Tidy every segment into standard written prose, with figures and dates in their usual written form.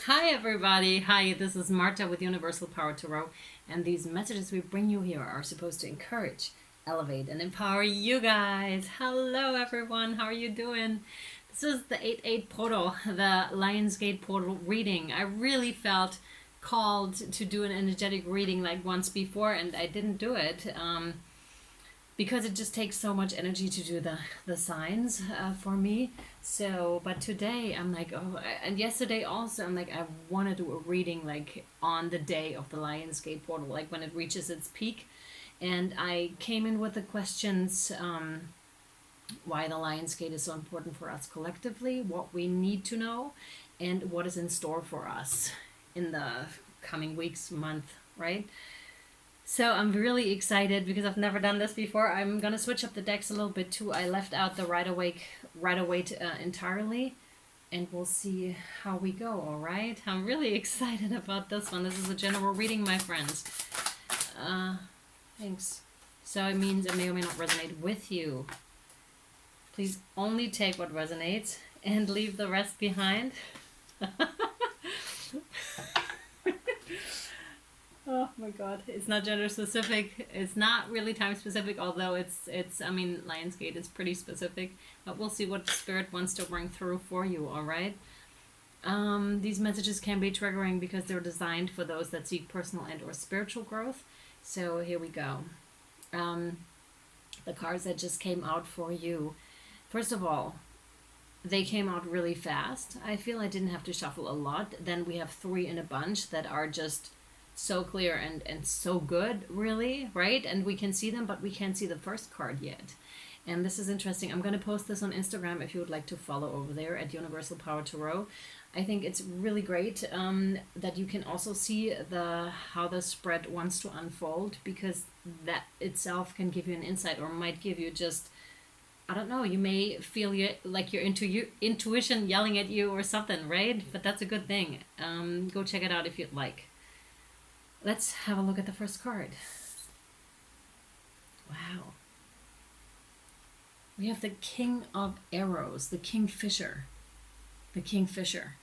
Hi everybody, hi, this is Marthe with Universal Power Tarot, and these messages we bring you here are supposed to encourage, elevate, and empower you guys. Hello everyone, how are you doing? This is the 8-8 portal, the Lionsgate portal reading. I really felt called to do an energetic reading like once before, and I didn't do it. Because it just takes so much energy to do the signs for me. So but today I'm like, oh, and yesterday also I'm like, I want to do a reading like on the day of the Lionsgate portal, like when it reaches its peak. And I came in with the questions, why the Lionsgate is so important for us collectively, what we need to know, and what is in store for us in the coming weeks, month, right? So I'm really excited because I've never done this before. I'm gonna switch up the decks a little bit too. I left out the Rider-Waite entirely, and we'll see how we go. All right. I'm really excited about this one. This is a general reading, my friends. Thanks. So it means it may or may not resonate with you. Please only take what resonates and leave the rest behind. Oh my god, it's not gender specific. It's not really time specific, although it's I mean, Lionsgate is pretty specific, but we'll see what spirit wants to bring through for you, all right? These messages can be triggering because they're designed for those that seek personal and or spiritual growth. So here we go. The cards that just came out for you. First of all, they came out really fast. I feel I didn't have to shuffle a lot. Then we have 3 in a bunch that are just so clear and so good, really, right? And we can see them, but we can't see the first card yet. And this is interesting. I'm going to post this on Instagram if you would like to follow over there at Universal Power Tarot. I think it's really great that you can also see how the spread wants to unfold, because that itself can give you an insight, or might give you just, I don't know, you may feel like your intuition yelling at you or something, right? But that's a good thing. Go check it out if you'd like. Let's have a look at the first card. Wow. We have the King of Arrows, the Kingfisher. The Kingfisher.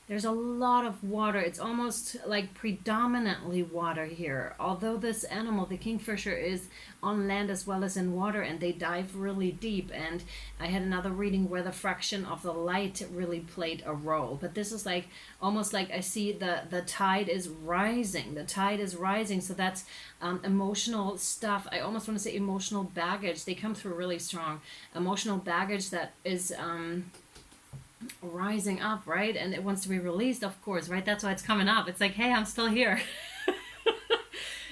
There's a lot of water. It's almost like predominantly water here. Although this animal, the kingfisher, is on land as well as in water, and they dive really deep. And I had another reading where the fraction of the light really played a role. But this is like almost like I see the tide is rising. The tide is rising. So that's emotional stuff. I almost want to say emotional baggage. They come through really strong. Emotional baggage that is rising up, right? And it wants to be released, of course, right? That's why it's coming up. It's like, hey, I'm still here.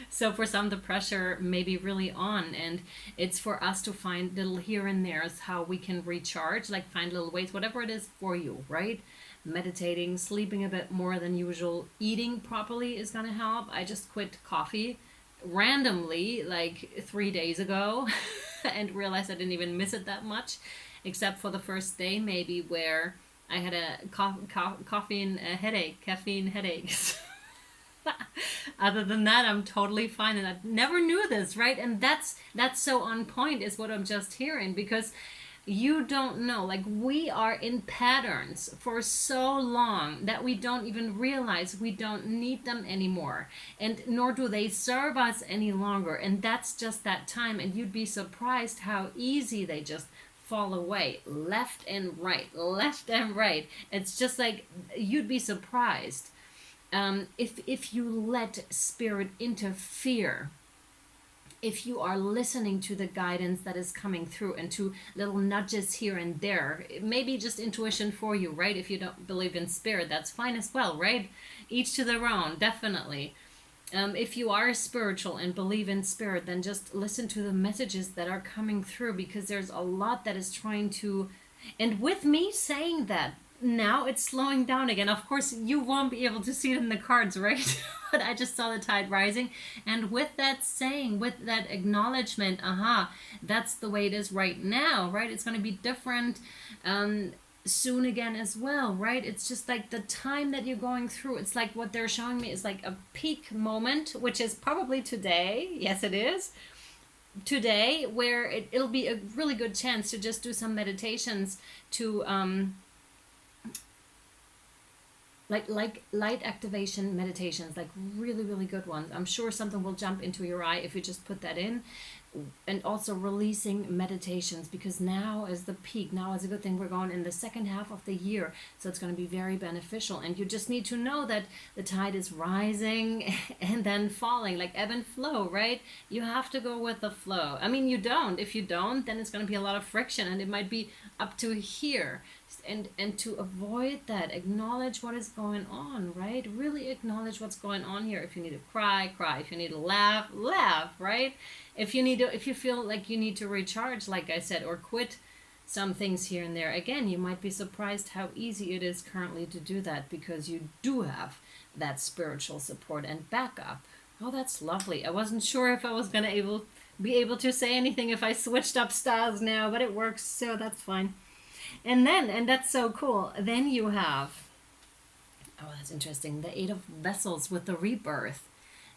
So for some, the pressure may be really on, and it's for us to find little here and there's how we can recharge, like find little ways, whatever it is for you, right? Meditating, sleeping a bit more than usual, eating properly is going to help. I just quit coffee randomly like 3 days ago and realized I didn't even miss it that much, except for the first day maybe, where I had a caffeine headaches. Other than that, I'm totally fine, and I never knew this, right? And that's so on point, is what I'm just hearing, because you don't know, like, we are in patterns for so long that we don't even realize we don't need them anymore, and nor do they serve us any longer. And that's just that time, and you'd be surprised how easy they just fall away, left and right. It's just like, you'd be surprised if you let spirit interfere, if you are listening to the guidance that is coming through, and to little nudges here and there. Maybe just intuition for you, right? If you don't believe in spirit, that's fine as well, right? Each to their own, definitely. If you are spiritual and believe in spirit, then just listen to the messages that are coming through, because there's a lot that is trying to, and with me saying that, now it's slowing down again. Of course, you won't be able to see it in the cards, right? But I just saw the tide rising, and with that saying, with that acknowledgement, that's the way it is right now, right? It's going to be different soon again as well, right? It's just like the time that you're going through. It's like what they're showing me is like a peak moment, which is probably today. Yes, it is today, where it'll be a really good chance to just do some meditations to like light activation meditations, like really, really good ones. I'm sure something will jump into your eye if you just put that in. And also releasing meditations, because now is the peak. Now is a good thing. We're going in the second half of the year, so it's going to be very beneficial. And you just need to know that the tide is rising and then falling, like ebb and flow, right? You have to go with the flow. I mean, you don't. If you don't, then it's going to be a lot of friction, and it might be up to here. And to avoid that, acknowledge what is going on, right? Really acknowledge what's going on here. If you need to cry, cry. If you need to laugh, laugh, right? If you feel like you need to recharge, like I said, or quit some things here and there, again, you might be surprised how easy it is currently to do that, because you do have that spiritual support and backup. Oh, that's lovely. I wasn't sure if I was going to be able to say anything if I switched up styles now, but it works, so that's fine. And that's so cool. Then you have, oh, that's interesting, the Eight of Vessels with the rebirth,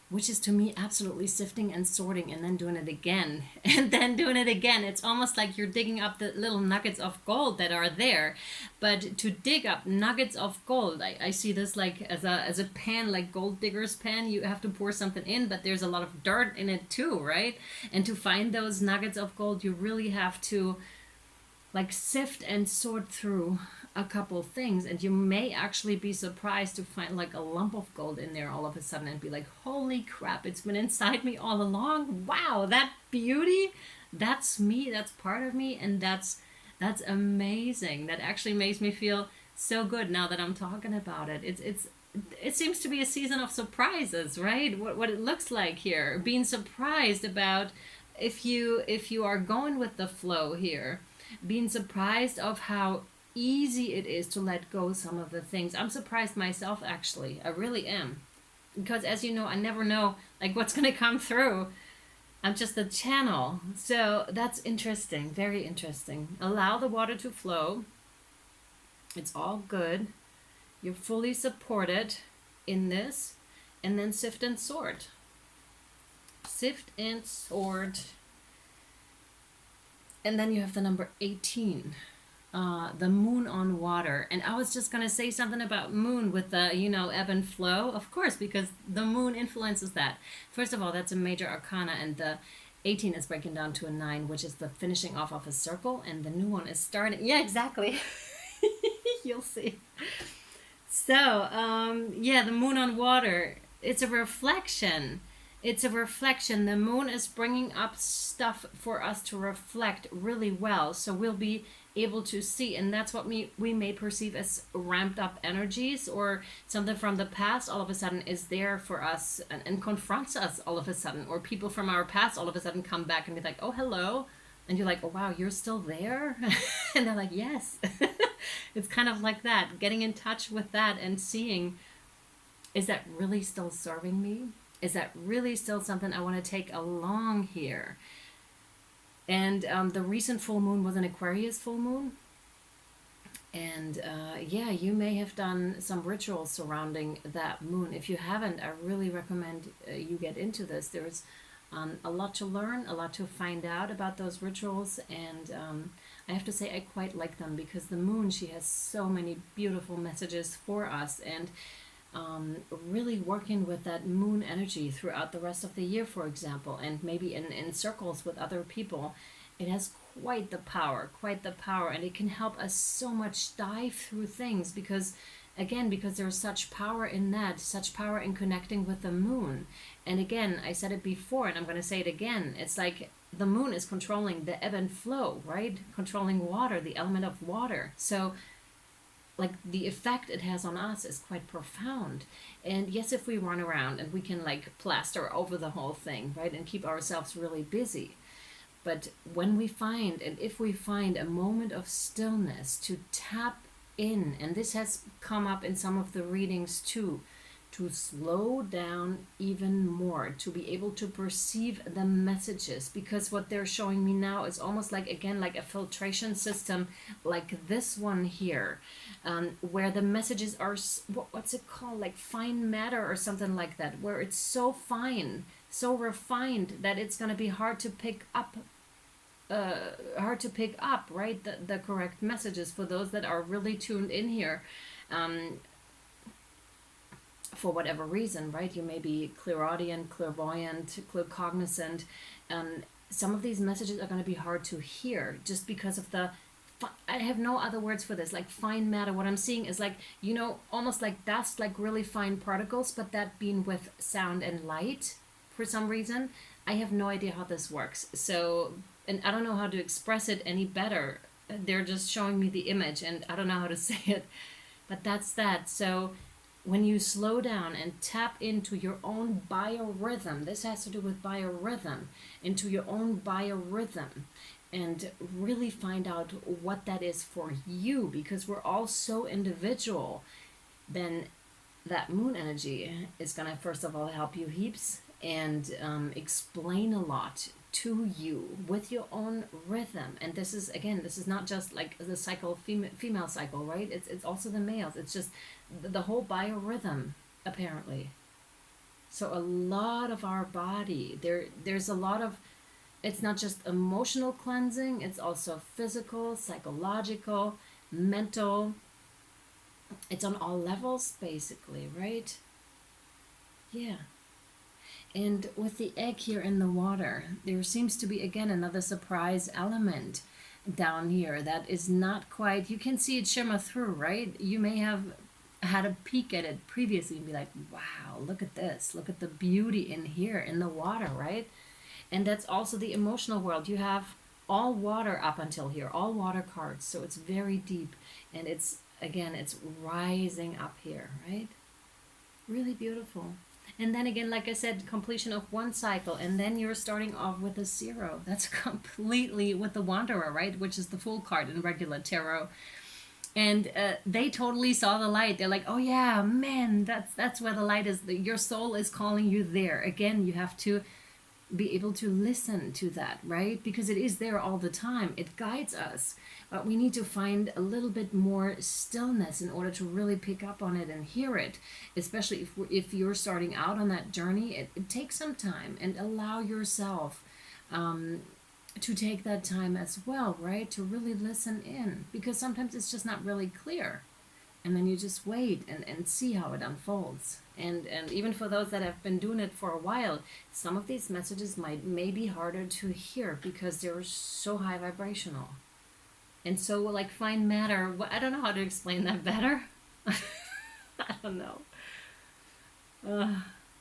which is to me absolutely sifting and sorting and then doing it again and then doing it again. It's almost like you're digging up the little nuggets of gold that are there. But to dig up nuggets of gold, I see this like as a pan, like gold digger's pan. You have to pour something in, but there's a lot of dirt in it too, right? And to find those nuggets of gold, you really have to like sift and sort through a couple things, and you may actually be surprised to find like a lump of gold in there all of a sudden and be like, holy crap, it's been inside me all along. Wow, that beauty, that's me, that's part of me, and that's amazing. That actually makes me feel so good now that I'm talking about it. It seems to be a season of surprises, right? What it looks like here, being surprised about if you are going with the flow here, being surprised of how easy it is to let go some of the things. I'm surprised myself, actually. I really am. Because as you know, I never know like what's going to come through. I'm just the channel. So that's interesting. Very interesting. Allow the water to flow. It's all good. You're fully supported in this. And then sift and sort. Sift and sort. And then you have the number 18, the moon on water. And I was just going to say something about moon with the, ebb and flow. Of course, because the moon influences that. First of all, that's a major arcana, and the 18 is breaking down to a 9, which is the finishing off of a circle, and the new one is starting. Yeah, exactly. You'll see. So, the moon on water, it's a reflection. It's a reflection. The moon is bringing up stuff for us to reflect really well. So we'll be able to see. And that's what we may perceive as ramped up energies, or something from the past all of a sudden is there for us and confronts us all of a sudden. Or people from our past all of a sudden come back and be like, oh, hello. And you're like, oh, wow, you're still there? And they're like, yes. It's kind of like that. Getting in touch with that and seeing, is that really still serving me? Is that really still something I want to take along here? And the recent full moon was an Aquarius full moon. And you may have done some rituals surrounding that moon. If you haven't, I really recommend you get into this. There's a lot to learn, a lot to find out about those rituals. And I have to say I quite like them, because the moon, she has so many beautiful messages for us. And really working with that moon energy throughout the rest of the year, for example, and maybe in circles with other people. It has quite the power, and it can help us so much dive through things, because there's such power in that, such power in connecting with the moon. And again, I said it before, and I'm going to say it again, it's like the moon is controlling the ebb and flow, right? Controlling water, the element of water. So like the effect it has on us is quite profound. And yes, if we run around and we can like plaster over the whole thing, right, and keep ourselves really busy, but when we find, and if we find a moment of stillness to tap in, and this has come up in some of the readings too, to slow down even more, to be able to perceive the messages, because what they're showing me now is almost like, again, like a filtration system, like this one here, where the messages are, what's it called, like fine matter or something like that, where it's so fine, so refined that it's going to be hard to pick up, right, the correct messages for those that are really tuned in here. for whatever reason, right? You may be clairaudient, clairvoyant, claircognizant, and some of these messages are going to be hard to hear just because of the, I have no other words for this, like fine matter. What I'm seeing is like, you know, almost like dust, like really fine particles, but that being with sound and light for some reason. I have no idea how this works. So, and I don't know how to express it any better. They're just showing me the image and I don't know how to say it, but that's that. So when you slow down and tap into your own biorhythm, this has to do with biorhythm, into your own biorhythm, and really find out what that is for you, because we're all so individual, then that moon energy is going to first of all help you heaps and explain a lot to you with your own rhythm. And this is, again, this is not just like the cycle, female cycle, right? It's also the males. It's just the whole biorhythm, apparently. So a lot of our body, there's a lot of, it's not just emotional cleansing, it's also physical, psychological, mental. It's on all levels, basically, right? Yeah. And with the egg here in the water, there seems to be, again, another surprise element down here that is not quite, you can see it shimmer through, right? You may have had a peek at it previously and be like, wow, look at this. Look at the beauty in here in the water, right? And that's also the emotional world. You have all water up until here, all water cards. So it's very deep. And it's, again, it's rising up here, right? Really beautiful. And then again, like I said, completion of one cycle. And then you're starting off with a 0. That's completely with the Wanderer, right? Which is the Fool card in regular tarot. And they totally saw the light. They're like, oh yeah, man, that's where the light is. Your soul is calling you there. Again, you have to be able to listen to that, right? Because it is there all the time. It guides us. But we need to find a little bit more stillness in order to really pick up on it and hear it. Especially if you're starting out on that journey, it takes some time, and allow yourself to take that time as well, right? To really listen in, because sometimes it's just not really clear. And then you just wait and see how it unfolds. And even for those that have been doing it for a while, some of these messages may be harder to hear because they're so high vibrational. And so like fine matter, I don't know how to explain that better. I don't know.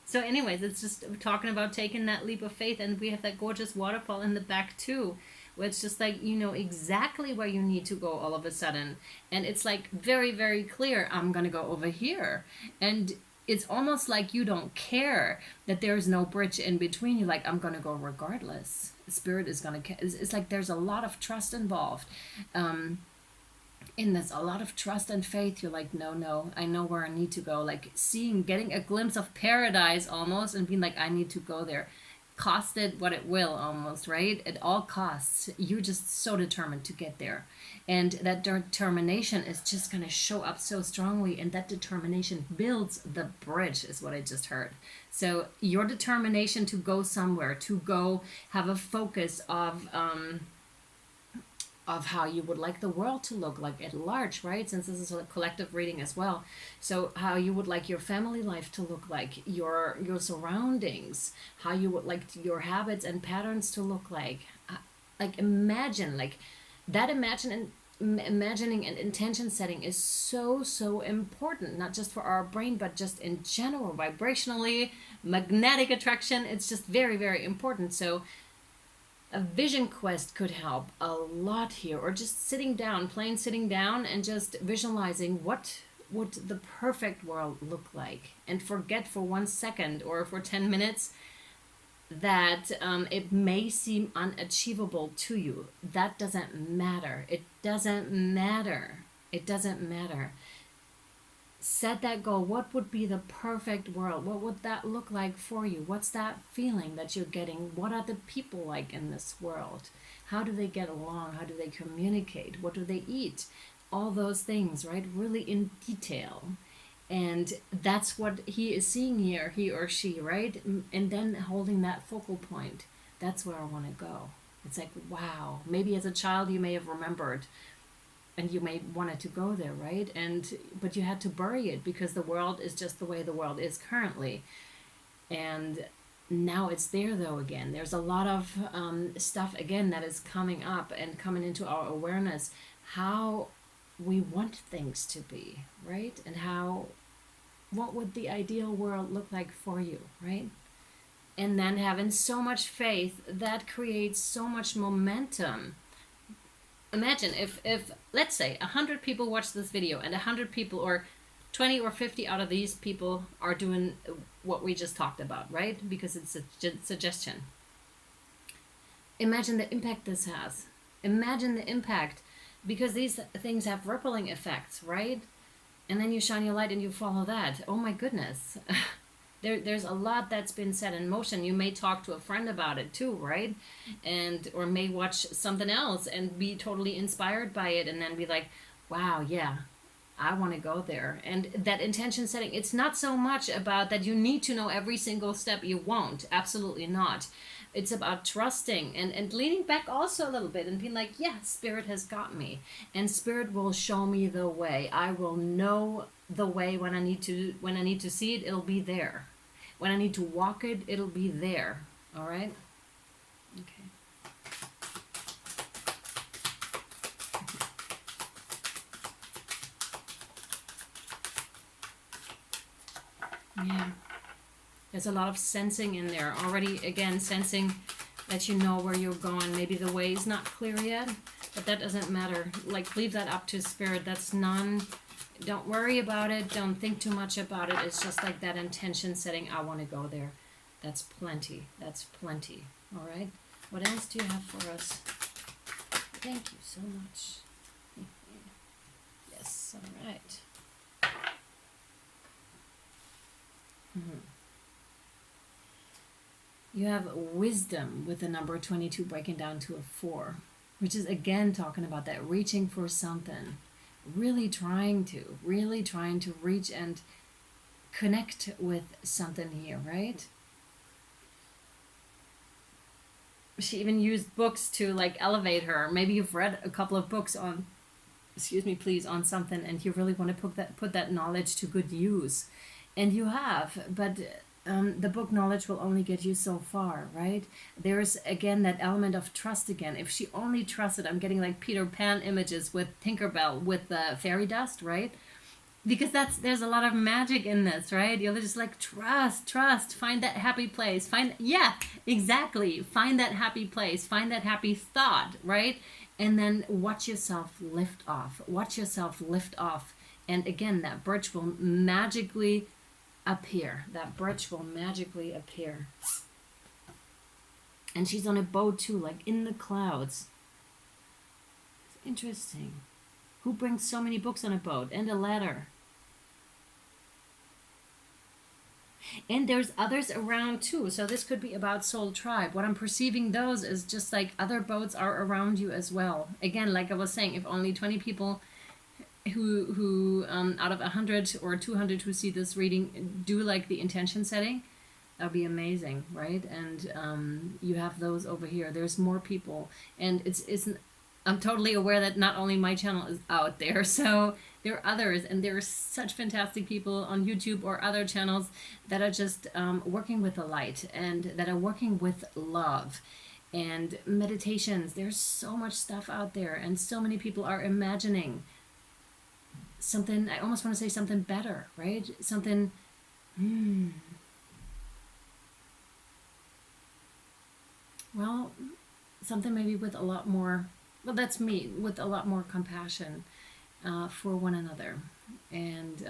So anyways, it's just talking about taking that leap of faith, and we have that gorgeous waterfall in the back too, where it's just like, you know exactly where you need to go all of a sudden. And it's like very, very clear, I'm going to go over here. And it's almost like you don't care that there's no bridge in between. You're like, I'm going to go regardless. Spirit is going to, it's like there's a lot of trust involved. And there's a lot of trust and faith. You're like, no, I know where I need to go. Like getting a glimpse of paradise almost, and being like, I need to go there. Cost it what it will, almost, right? At all costs. You're just so determined to get there. And that determination is just going to show up so strongly, and that determination builds the bridge, is what I just heard. So your determination to go somewhere, to go have a focus of how you would like the world to look like at large, right? Since this is a collective reading as well. So how you would like your family life to look like, your surroundings, how you would like your habits and patterns to look like. Like imagine, like that imagining and intention setting is so important, not just for our brain, but just in general, vibrationally, magnetic attraction. It's just very, very important. So a vision quest could help a lot here, or just sitting down and just visualizing what would the perfect world look like, and forget for 1 second or for 10 minutes that it may seem unachievable to you. That doesn't matter. It doesn't matter. Set that goal. What would be the perfect world? What would that look like for you? What's that feeling that you're getting? What are the people like in this world? How do they get along? How do they communicate? What do they eat? All those things, right? Really in detail. And that's what he is seeing here, he or she, right? And then holding that focal point. That's where I want to go. It's like, wow. Maybe as a child you may have remembered and you may wanted to go there, right? But you had to bury it because the world is just the way the world is currently. And now it's there though again. There's a lot of stuff again that is coming up and coming into our awareness, how we want things to be, right? And what would the ideal world look like for you, right? And then having so much faith, that creates so much momentum. Imagine if let's say 100 people watch this video, and 100 people, or 20 or 50 out of these people are doing what we just talked about, right? Because it's a suggestion. Imagine the impact this has. Imagine the impact, because these things have rippling effects, right? And then you shine your light and you follow that. Oh my goodness. There's a lot that's been set in motion. You may talk to a friend about it too, right? Or may watch something else and be totally inspired by it, and then be like, wow, yeah, I want to go there. And that intention setting, it's not so much about that you need to know every single step. You won't. Absolutely not. It's about trusting and leaning back also a little bit and being like, yeah, Spirit has got me. And Spirit will show me the way. I will know the way. When I need to see it, it'll be there. When I need to walk it, it'll be there. All right? Okay. Yeah. There's a lot of sensing in there. Already, again, sensing that you know where you're going. Maybe the way is not clear yet, but that doesn't matter. Like, leave that up to Spirit. Don't worry about it. Don't think too much about it. It's just like that intention setting. I want to go there. That's plenty. That's plenty. All right. What else do you have for us? Thank you so much. Yes. All right. You have wisdom with the number 22 breaking down to a 4, which is again talking about that reaching for something. Really trying to reach and connect with something here, right? She even used books to like elevate her. Maybe you've read a couple of books on, on something, and you really want to put that knowledge to good use. And you have, but the book knowledge will only get you so far, right? There's again that element of trust again. If she only trusted, I'm getting like Peter Pan images with Tinkerbell with the fairy dust, right? Because there's a lot of magic in this, right? You're just like, trust, find that happy place, yeah, exactly, find that happy place, find that happy thought, right? And then watch yourself lift off, and again, that birch will magically appear. And she's on a boat too, like in the clouds. It's interesting. Who brings so many books on a boat and a ladder? And there's others around too, so this could be about Soul Tribe. What I'm perceiving those is just like other boats are around you as well. Again, like I was saying, if only 20 people who out of 100 or 200 who see this reading do like the intention setting, that'll be amazing, right? And you have those over here. There's more people, and I'm totally aware that not only my channel is out there, so there are others, and there are such fantastic people on YouTube or other channels that are just working with the light and that are working with love and meditations. There's so much stuff out there, and so many people are imagining something, I almost want to say something better, right? Something, well, something maybe with a lot more, well, that's me, with a lot more compassion for one another. And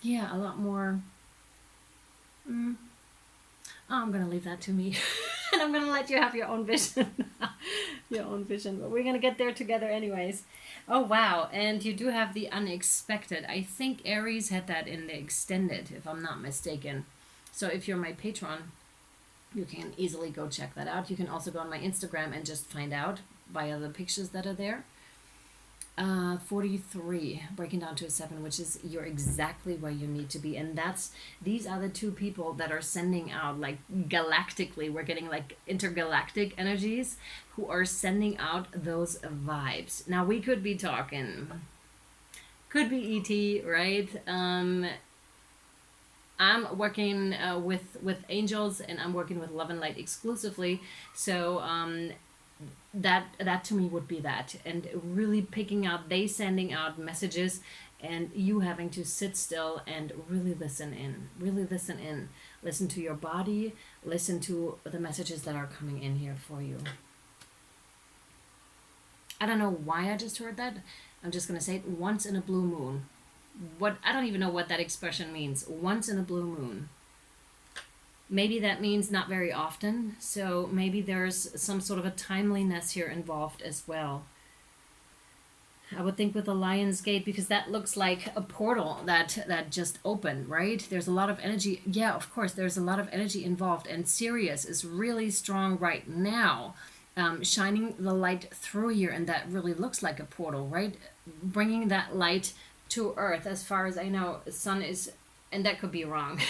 yeah, a lot more, I'm going to leave that to me. And I'm going to let you have your own vision. But we're going to get there together anyways. Oh, wow. And you do have the unexpected. I think Aries had that in the extended, if I'm not mistaken. So if you're my patron, you can easily go check that out. You can also go on my Instagram and just find out via the pictures that are there. 43, breaking down to a 7, which is you're exactly where you need to be. And these are the two people that are sending out, like, galactically, we're getting like intergalactic energies who are sending out those vibes. Now we could be talking, could be ET, right? I'm working with angels, and I'm working with love and light exclusively. So that to me would be that, and really picking out, they sending out messages, and you having to sit still and really listen in, listen to your body, listen to the messages that are coming in here for you. I don't know why I just heard that. I'm just gonna say it, once in a blue moon. What, I don't even know what that expression means. Once in a blue moon. Maybe that means not very often, so maybe there's some sort of a timeliness here involved as well. I would think with the lionsgate, because that looks like a portal that just opened, right? There's a lot of energy. Yeah, of course, there's a lot of energy involved, and Sirius is really strong right now, shining the light through here, and that really looks like a portal, right? Bringing that light to Earth, as far as I know. Sun is, and that could be wrong.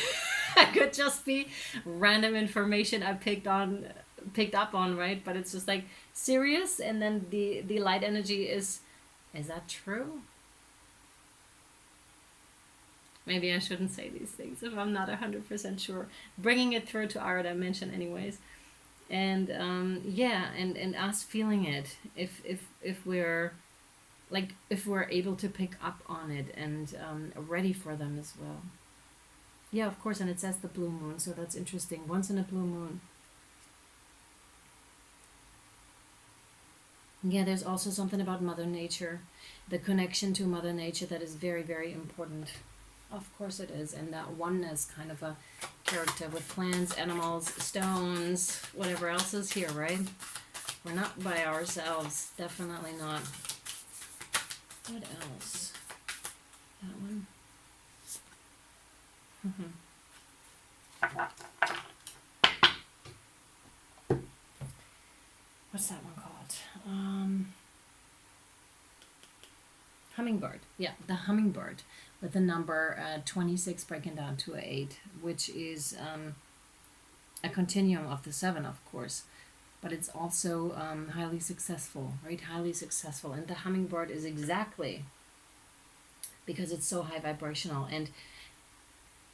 That could just be random information I picked up on, right? But it's just like Sirius, and then the light energy is that true? Maybe I shouldn't say these things if I'm not 100% sure. Bringing it through to our dimension anyways. And yeah, and us feeling it, if we're like, if we're able to pick up on it, and ready for them as well. Yeah, of course, and it says the blue moon, so that's interesting. Once in a blue moon. Yeah, there's also something about Mother Nature, the connection to Mother Nature, that is very, very important. Of course it is, and that oneness kind of a character with plants, animals, stones, whatever else is here, right? We're not by ourselves, definitely not. What else? That one? What's that one called? Hummingbird. Yeah, the hummingbird, with the number 26 breaking down to an 8, which is a continuum of the 7, of course, but it's also highly successful, right? Highly successful. And the hummingbird is exactly, because it's so high vibrational, and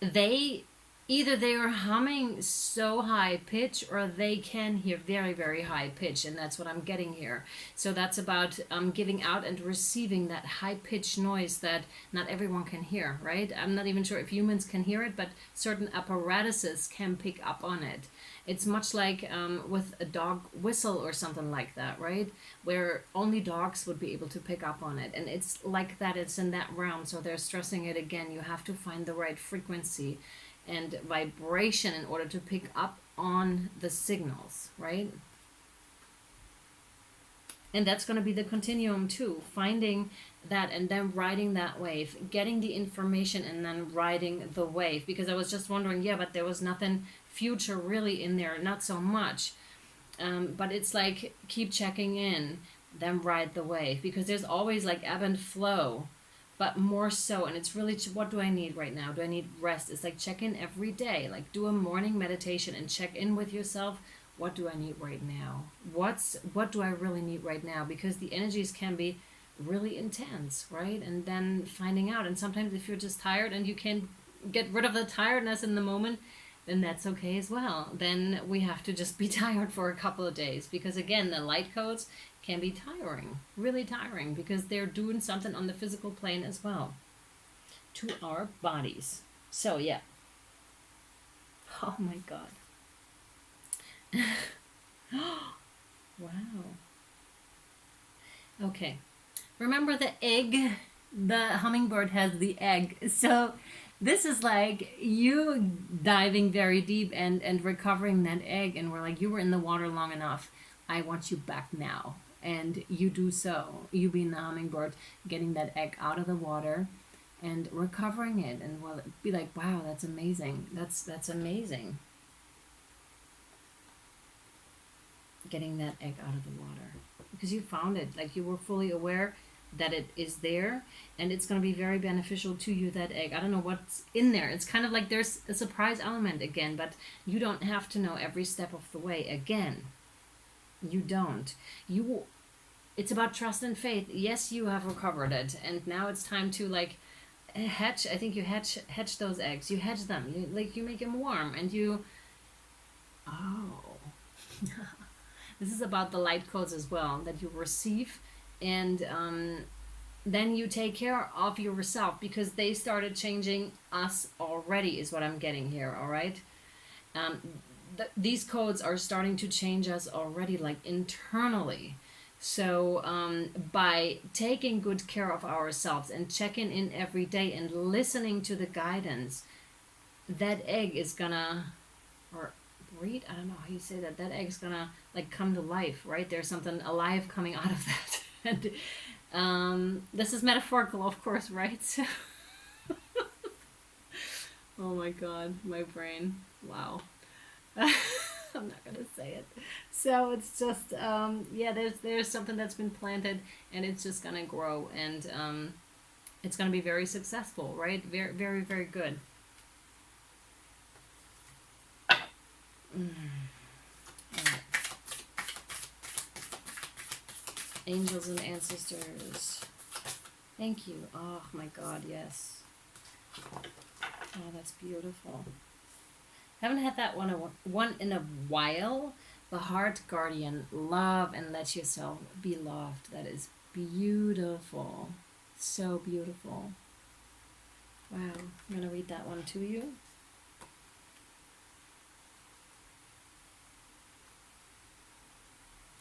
they are humming so high pitch, or they can hear very, very high pitch, and that's what I'm getting here. So that's about giving out and receiving that high pitched noise that not everyone can hear, right? I'm not even sure if humans can hear it, but certain apparatuses can pick up on it. It's much like with a dog whistle or something like that, right? Where only dogs would be able to pick up on it. And it's like that, it's in that realm. So they're stressing it again. You have to find the right frequency and vibration in order to pick up on the signals, right? And that's going to be the continuum too, finding that and then riding that wave, getting the information and then riding the wave. Because I was just wondering, yeah, but there was nothing future really in there, not so much. But it's like, keep checking in, then ride the wave. Because there's always like ebb and flow, but more so. And it's really, what do I need right now? Do I need rest? It's like, check in every day, like do a morning meditation and check in with yourself. What do I need right now? What do I really need right now? Because the energies can be really intense, right? And then finding out. And sometimes if you're just tired and you can get rid of the tiredness in the moment, then that's okay as well. Then we have to just be tired for a couple of days. Because again, the light codes can be tiring, really tiring, because they're doing something on the physical plane as well to our bodies. So yeah. Oh my God. Wow. Okay. Remember the egg? The hummingbird has the egg. So this is like you diving very deep and recovering that egg. And we're like, you were in the water long enough. I want you back now. And you do so. You being the hummingbird, getting that egg out of the water and recovering it. And we'll be like, wow, that's amazing. That's amazing. Getting that egg out of the water, because you found it, like you were fully aware that it is there, and it's going to be very beneficial to you, that egg. I don't know what's in there. It's kind of like there's a surprise element again, but you don't have to know every step of the way. Again, you don't. It's about trust and faith. Yes, you have recovered it, and now it's time to like hatch. I think you hatch those eggs. You hatch them. You make them warm, and you. Oh, this is about the light codes as well that you receive, and then you take care of yourself, because they started changing us already. Is what I'm getting here. All right. These codes are starting to change us already, like internally. So by taking good care of ourselves and checking in every day and listening to the guidance, that egg is gonna, or breed, I don't know how you say that, that egg's gonna like come to life, right? There's something alive coming out of that. And this is metaphorical, of course, right? So oh my god, my brain. Wow. I'm not gonna say it. So it's just yeah, there's something that's been planted, and it's just gonna grow, and it's gonna be very successful, right? Very, very, very good. Right. Angels and ancestors, thank you. Oh my god, yes. Oh, that's beautiful. Haven't had that one in a while. The Heart Guardian, love and let yourself be loved. That is beautiful. So beautiful. Wow. I'm going to read that one to you.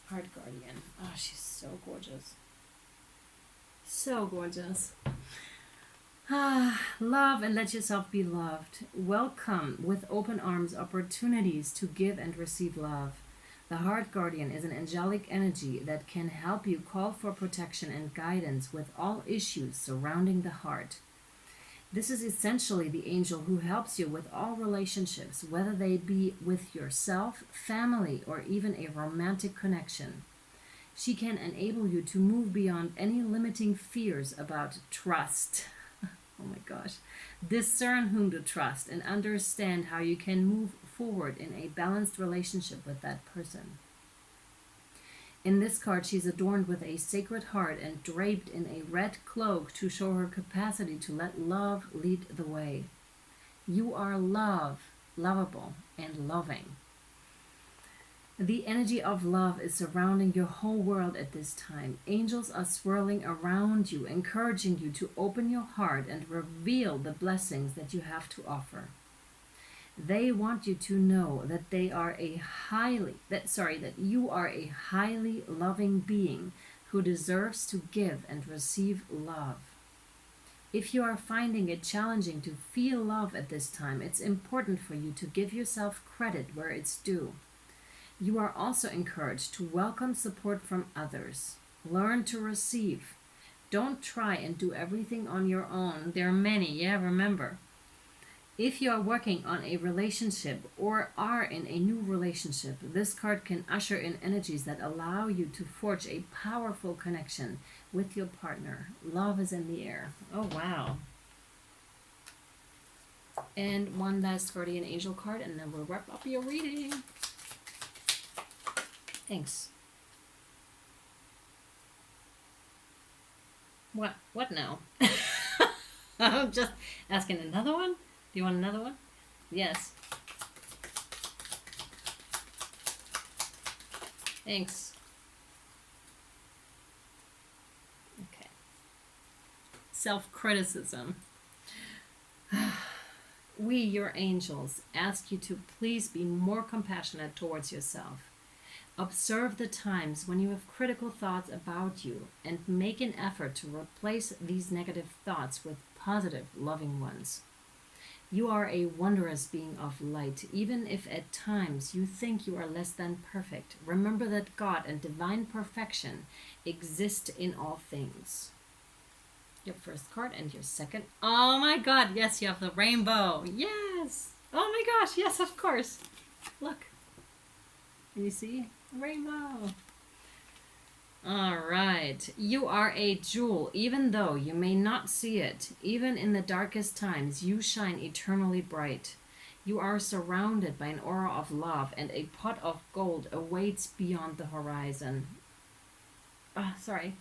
Heart Guardian. Oh, she's so gorgeous. So gorgeous. Love and let yourself be loved. Welcome with open arms opportunities to give and receive love. The Heart Guardian is an angelic energy that can help you call for protection and guidance with all issues surrounding the heart. This is essentially the angel who helps you with all relationships, whether they be with yourself, family, or even a romantic connection. She can enable you to move beyond any limiting fears about trust. Oh my gosh. Discern whom to trust and understand how you can move forward in a balanced relationship with that person. In this card, she's adorned with a sacred heart and draped in a red cloak to show her capacity to let love lead the way. You are lovable, and loving. The energy of love is surrounding your whole world at this time. Angels are swirling around you, encouraging you to open your heart and reveal the blessings that you have to offer. They want you to know that that you are a highly loving being who deserves to give and receive love. If you are finding it challenging to feel love at this time, it's important for you to give yourself credit where it's due. You are also encouraged to welcome support from others. Learn to receive. Don't try and do everything on your own. There are many, remember. If you are working on a relationship or are in a new relationship, this card can usher in energies that allow you to forge a powerful connection with your partner. Love is in the air. Oh, wow. And one last guardian angel card, and then we'll wrap up your reading. Thanks. What now? I'm just asking another one. Do you want another one? Yes. Thanks. Okay. Self-criticism. We, your angels, ask you to please be more compassionate towards yourself. Observe the times when you have critical thoughts about you and make an effort to replace these negative thoughts with positive, loving ones. You are a wondrous being of light, even if at times you think you are less than perfect. Remember that God and divine perfection exist in all things. Your first card and your second. Oh my god, yes, you have the rainbow. Yes. Oh my gosh, yes, of course. Look. Can you see? Rainbow. All right. You are a jewel, even though you may not see it. Even in the darkest times, you shine eternally bright. You are surrounded by an aura of love, and a pot of gold awaits beyond the horizon. Sorry.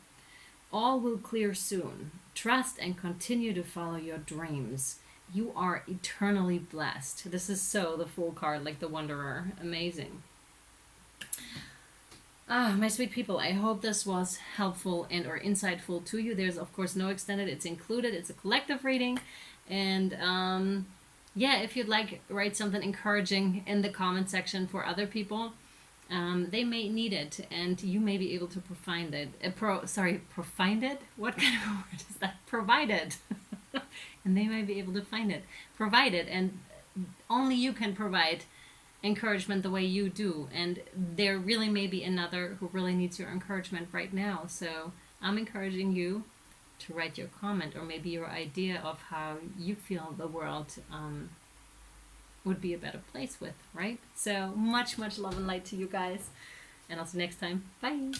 All will clear soon. Trust and continue to follow your dreams. You are eternally blessed. This is so the Fool card, like the Wanderer. Amazing. My sweet people, I hope this was helpful and or insightful to you. There's of course no extended, it's included. It's a collective reading. And yeah, if you'd like, write something encouraging in the comment section for other people. They may need it, and you may be able to provide it. Provide it? What kind of word is that? Provide it. And they might be able to find it. Provide it, and only you can provide encouragement the way you do. And there really may be another who really needs your encouragement right now. So I'm encouraging you to write your comment, or maybe your idea of how you feel the world would be a better place with, right? So much love and light to you guys, and I'll see you next time. Bye.